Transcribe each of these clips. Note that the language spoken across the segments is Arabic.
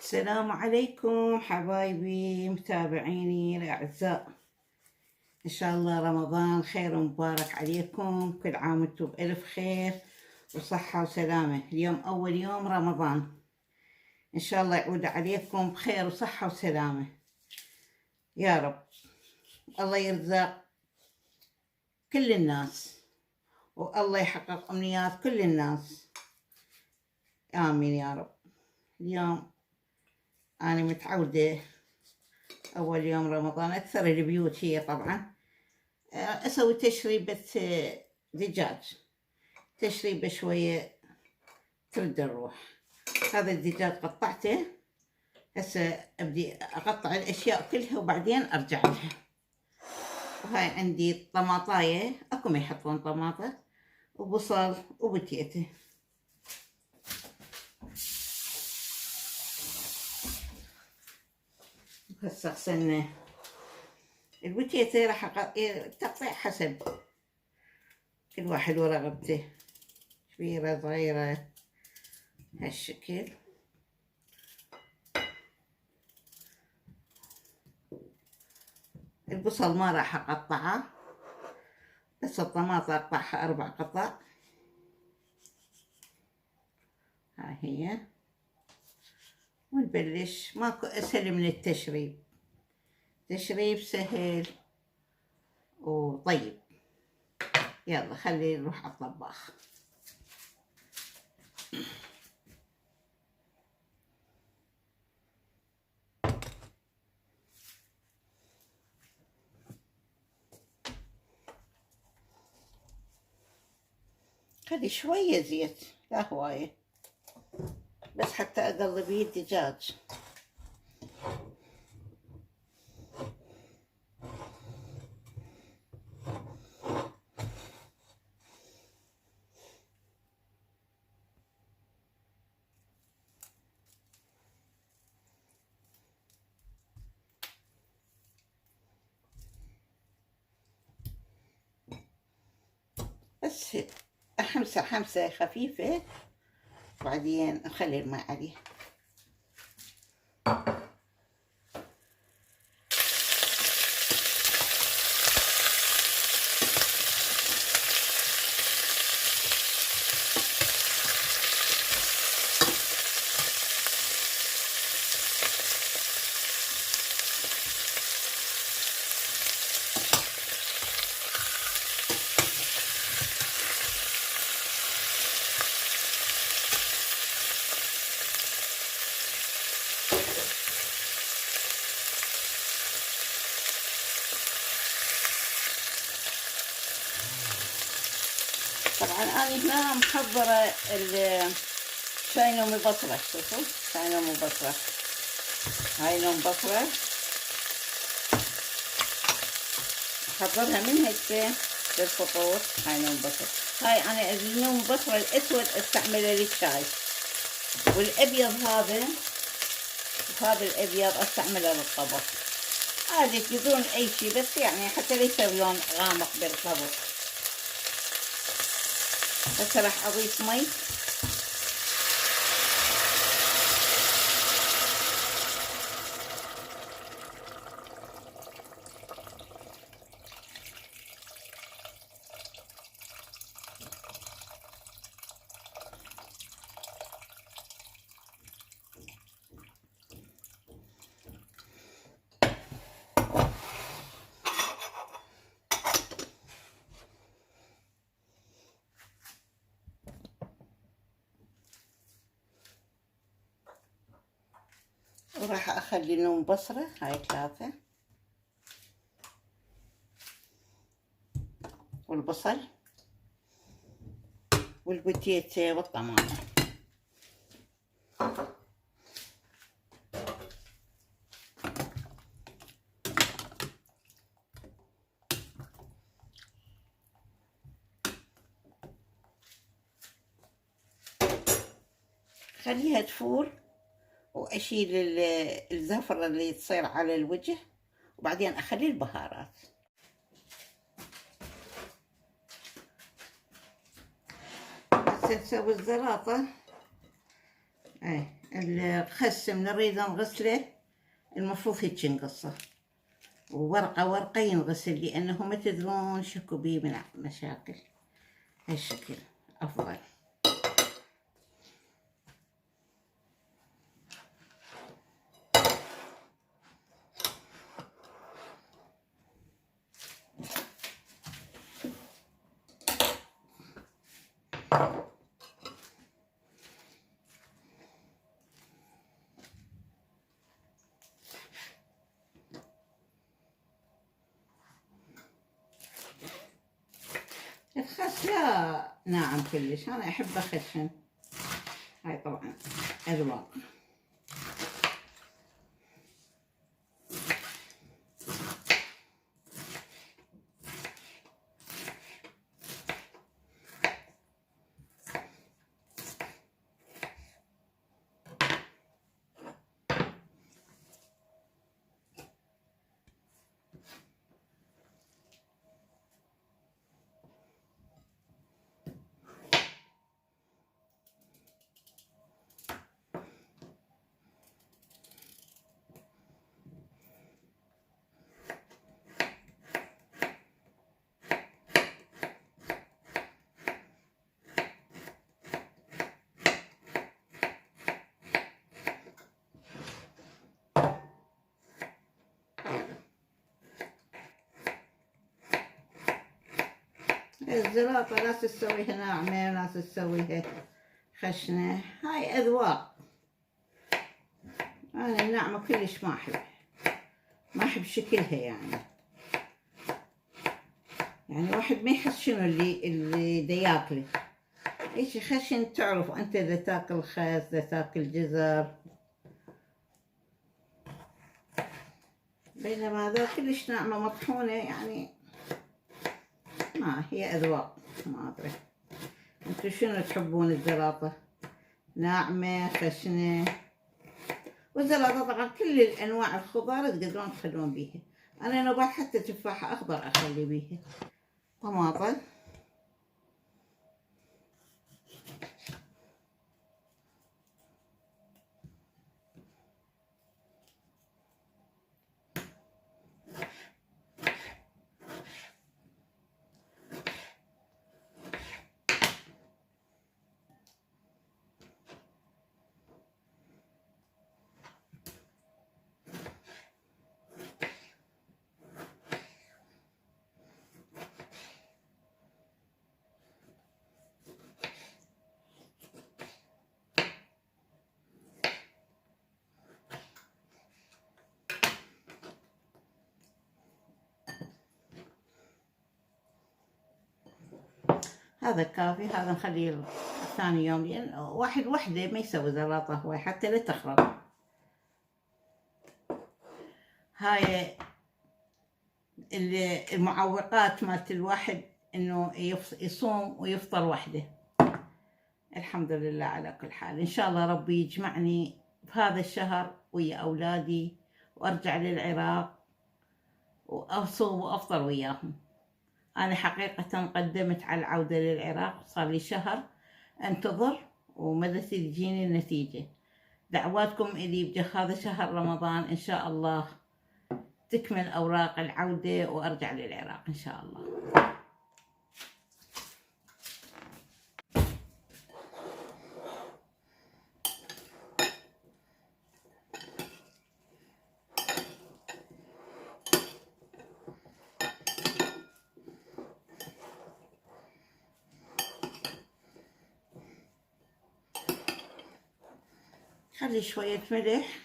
السلام عليكم حبايبي متابعيني الأعزاء. إن شاء الله رمضان خير ومبارك عليكم، كل عام وانتم بألف خير وصحة وسلامة. اليوم أول يوم رمضان، إن شاء الله يعود عليكم بخير وصحة وسلامة يا رب. الله يرزق كل الناس والله يحقق أمنيات كل الناس، آمين يا رب. اليوم أنا متعودة أول يوم رمضان أكثر البيوت هي طبعا أسوي تشريبة دجاج، تشريبة شوية ترد الروح. هذا الدجاج قطعته، هسه أبدي أقطع الأشياء كلها وبعدين أرجع لها. وهاي عندي طماطاية، أكو ما يحطون طماطة وبصل وبتيتة. هسه غسلنا البتيتة، راح تقطيع حسب كل واحد ورغبته، كبيرة صغيرة هالشكل. البصل ما راح أقطعه، بس الطماطة أقطعها 4 قطع. ها هي، ونبلش. ماكو أسهل من التشريب، تشريب سهل وطيب. يلا خلي نروح على الطباخ. خلي شوية زيت، لا هواية، بس حتى أقلب بيه الدجاج. بس أحمسة حمسة خفيفة، بعدين نخلي الماء عليه. طبعا أنا هنا محضرة شاي نوم بصرة. شوفوا شاي نوم بصرة، هاي نوم بصرة أحضرها من هسه للفطور. هاي نوم بصرة، هاي أنا النوم بصرة الأسود استعمله للشاي، والأبيض هذا وهذا الأبيض استعمله للطبخ عادي بدون أي شي، بس يعني حتى ليس لون غامق بالطبخ. هسه راح أضيف مي. وراح أخلي نوم بصرة، هاي 3، والبصل والبتيتة والطماطم. خليها تفور وأشيل الزفرة اللي تصير على الوجه، وبعدين أخلي البهارات. هسه نسوي الزلاطة. هاي الخس من نريد نغسله المفروض هيك نقصه، وورقة ورقة ينغسل، لأنه ما تدرون شكو بيه من مشاكل. هالشكل أفضل. الخس لا ناعم كلش، أنا أحبه خشن. هاي طبعا أذواق. الزلاطة ناس تسويها ناعمة وناس تسويها خشنة، هاي أذواق. أنا الناعمة كلش ما أحب، ما أحب شكلها يعني واحد ما يحس شنو اللي دا ياكله. هيك خشن تعرف أنت إذا تاكل خس، إذا تاكل جزر، بينما هذا كلش ناعمة مطحونة يعني. ما هي أذواق، ما أدري أنتو شنو تحبون الزلاطة، ناعمة خشنة؟ والزلاطة طبعا كل الأنواع الخضار تقدرون تخلون بيها. أنا نوبات حتى تفاحة أخضر أخلي بيها، طماطم. هذا كافي، هذا نخليه ثاني يوم، لأن واحد وحدة ما يسوي زلاطة هواي حتى لا تخرب. هاي المعوقات مالت الواحد إنه يصوم ويفطر وحده. الحمد لله على كل حال. إن شاء الله ربي يجمعني بهذا الشهر ويا أولادي وأرجع للعراق وأصوم وأفطر وياهم. أنا حقيقة قدمت على العودة للعراق، صار لي شهر أنتظر ومدى تجيني النتيجة. دعواتكم إلي بجاه هذا شهر رمضان إن شاء الله تكمل أوراق العودة وأرجع للعراق إن شاء الله. خلي شوية ملح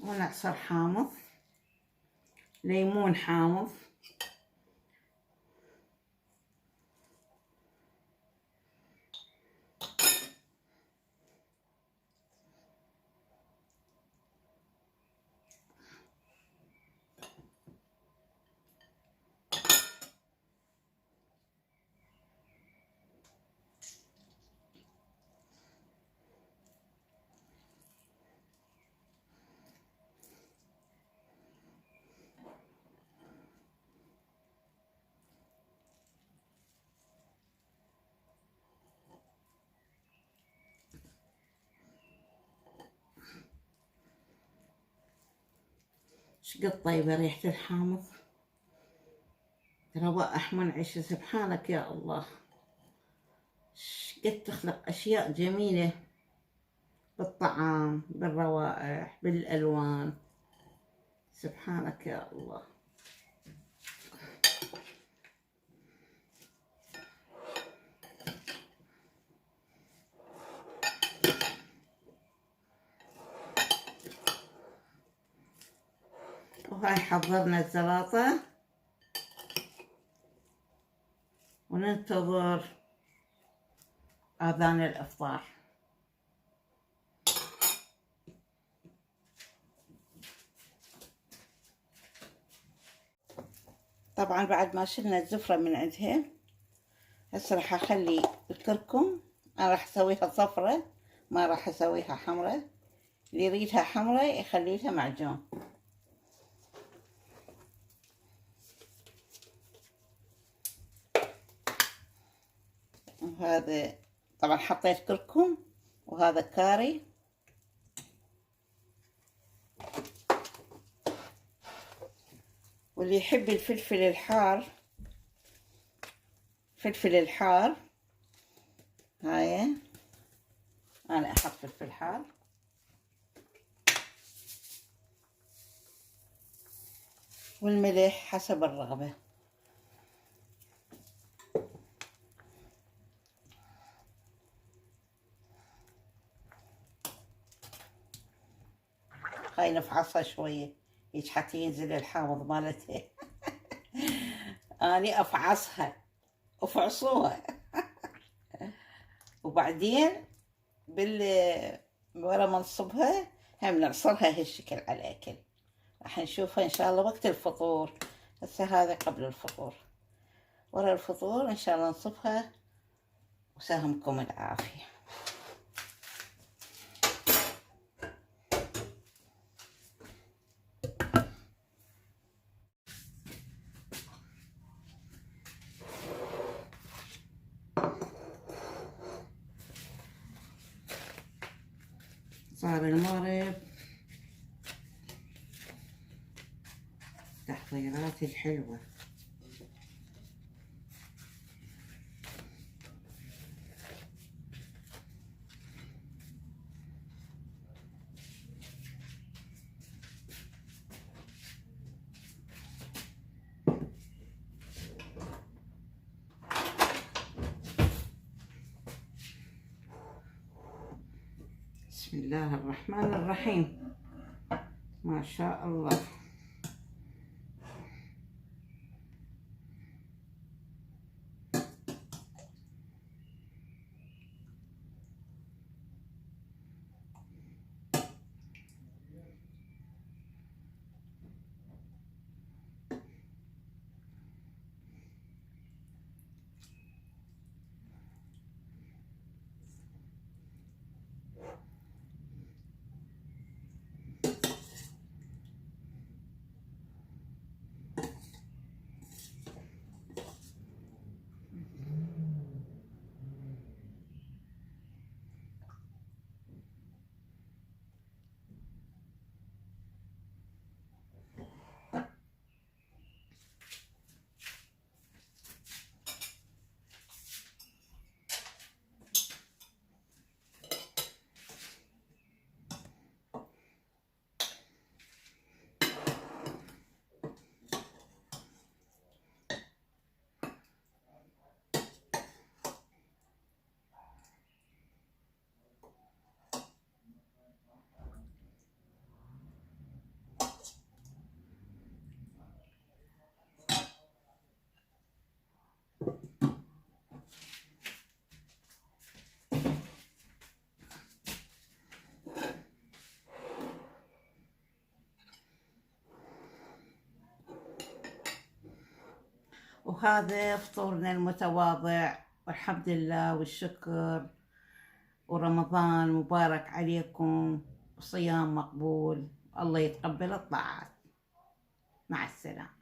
ونعصر حامض، ليمون حامض، شقد طيبة ريحة الحامض، روائح منعشة سبحانك يا الله. شقد تخلق أشياء جميلة بالطعام، بالروائح، بالألوان، سبحانك يا الله. وهاي حضرنا الزلاطة وننتظر آذان الإفطار. طبعا بعد ما شلنا الزفرة من عندها، هسه راح اخلي الكركم، انا راح اسويها صفرة، ما راح اسويها حمرة. اللي يريدها حمرة يخليها معجون. وهذا طبعا حطيت كركم، وهذا كاري، واللي يحب الفلفل الحار، فلفل الحار، هاي انا احط فلفل حار، والملح حسب الرغبة. هاي نفعصها شوية هيك حتى ينزل الحامض مالتها. اني افعصها، افعصوها. وبعدين ورا ما نصبها هم نعصرها هالشكل على الاكل. راح نشوفها ان شاء الله وقت الفطور. هسه هذا قبل الفطور، ورا الفطور ان شاء الله نصبها. وسهمكم العافية. صار المغرب، تحضيرات الحلوة. بسم الله الرحمن الرحيم، ما شاء الله. وهذا فطورنا المتواضع، والحمد لله والشكر. ورمضان مبارك عليكم، وصيام مقبول، الله يتقبل الطاعات. مع السلامة.